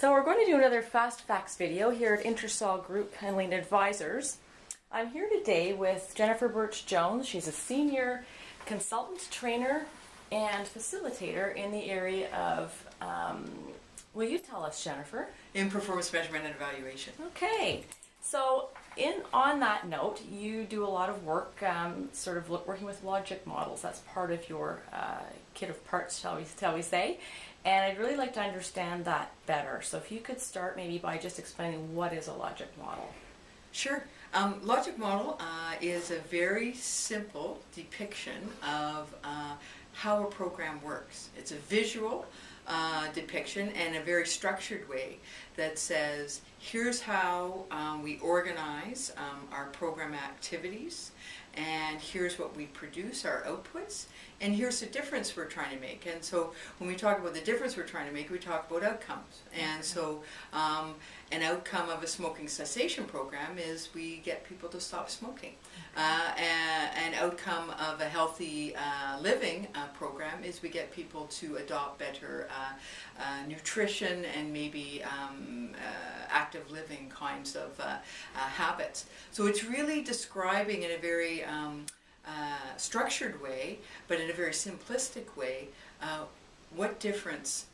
So we're going to do another Fast Facts video here at Intersol Group and Advisors. I'm here today with Jennifer Birch-Jones. She's a senior consultant, trainer, and facilitator in the area of, will you tell us, Jennifer? In performance measurement and evaluation. Okay. So on that note, you do a lot of work working with logic models. That's part of your kit of parts, shall we say. And I'd really like to understand that better. So if you could start maybe by just explaining what is a logic model. Sure. Logic model is a very simple depiction of how a program works. It's a visual depiction and a very structured way that says, here's how we organize our program activities, and here's what we produce, our outputs, and here's the difference we're trying to make. And so when we talk about the difference we're trying to make, we talk about outcomes. And so an outcome of a smoking cessation program is we get people to stop smoking. An outcome of a healthy living program is we get people to adopt better nutrition and maybe active living kinds of habits. So it's really describing in a very structured way, but in a very simplistic way, what difference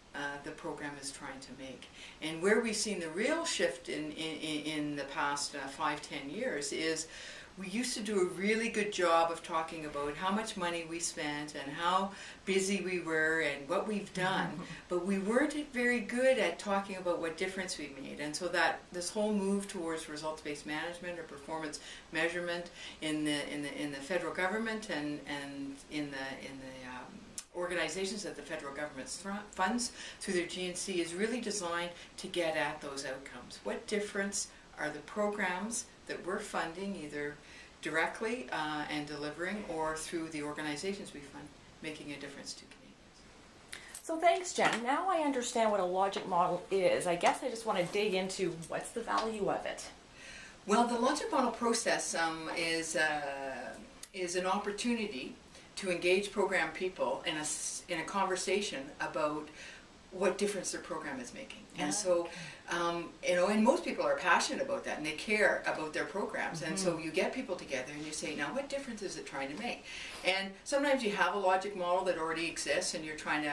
the program is trying to make. And where we've seen the real shift in the past 5-10 years is we used to do a really good job of talking about how much money we spent and how busy we were and what we've done, but we weren't very good at talking about what difference we made. And so that this whole move towards results-based management or performance measurement in the federal government and in the organizations that the federal government funds through their GNC is really designed to get at those outcomes. What difference are the programs that we're funding, either directly and delivering, or through the organizations we fund, making a difference to Canadians? So thanks, Jen. Now I understand what a logic model is. I guess I just want to dig into what's the value of it. Well, the logic model process is an opportunity to engage program people in a conversation about what difference their program is making. And so, and most people are passionate about that and they care about their programs. And so you get people together and you say, now what difference is it trying to make? And sometimes you have a logic model that already exists and you're trying to,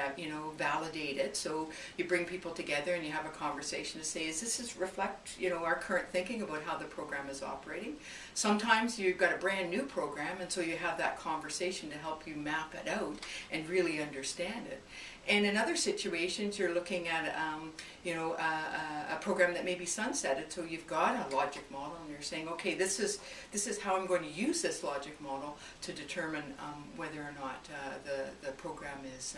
validate it. So you bring people together and you have a conversation to say, does this reflect, our current thinking about how the program is operating? Sometimes you've got a brand new program, and so you have that conversation to help you map it out and really understand it. And in other situations, you're looking at, a program that may be sunsetted, so you've got a logic model, and you're saying, okay, this is how I'm going to use this logic model to determine whether or not the program is,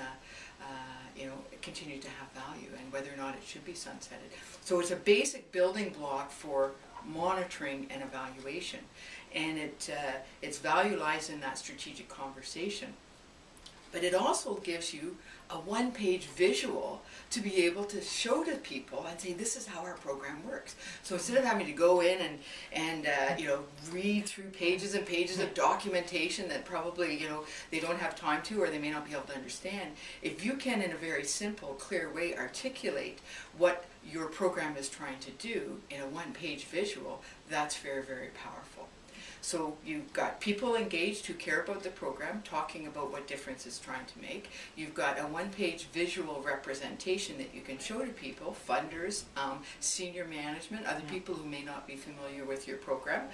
continue to have value, and whether or not it should be sunsetted. So it's a basic building block for monitoring and evaluation, and its value lies in that strategic conversation. But it also gives you a one-page visual to be able to show to people and say, this is how our program works. So instead of having to go in and read through pages and pages of documentation that probably they don't have time to, or they may not be able to understand, if you can in a very simple, clear way articulate what your program is trying to do in a one-page visual, that's very, very powerful. So you've got people engaged who care about the program, talking about what difference it's trying to make. You've got a one-page visual representation that you can show to people, funders, senior management, other people who may not be familiar with your program.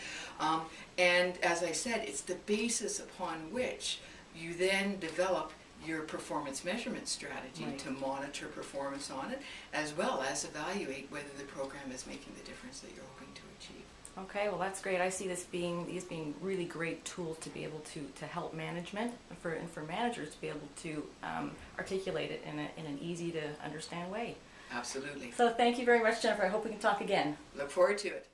And as I said, it's the basis upon which you then develop your performance measurement strategy to monitor performance on it, as well as evaluate whether the program is making the difference that you're hoping to achieve. Okay, well that's great. I see these being really great tools to be able to help management and for managers to be able to articulate it in an easy to understand way. Absolutely. So thank you very much, Jennifer. I hope we can talk again. Look forward to it.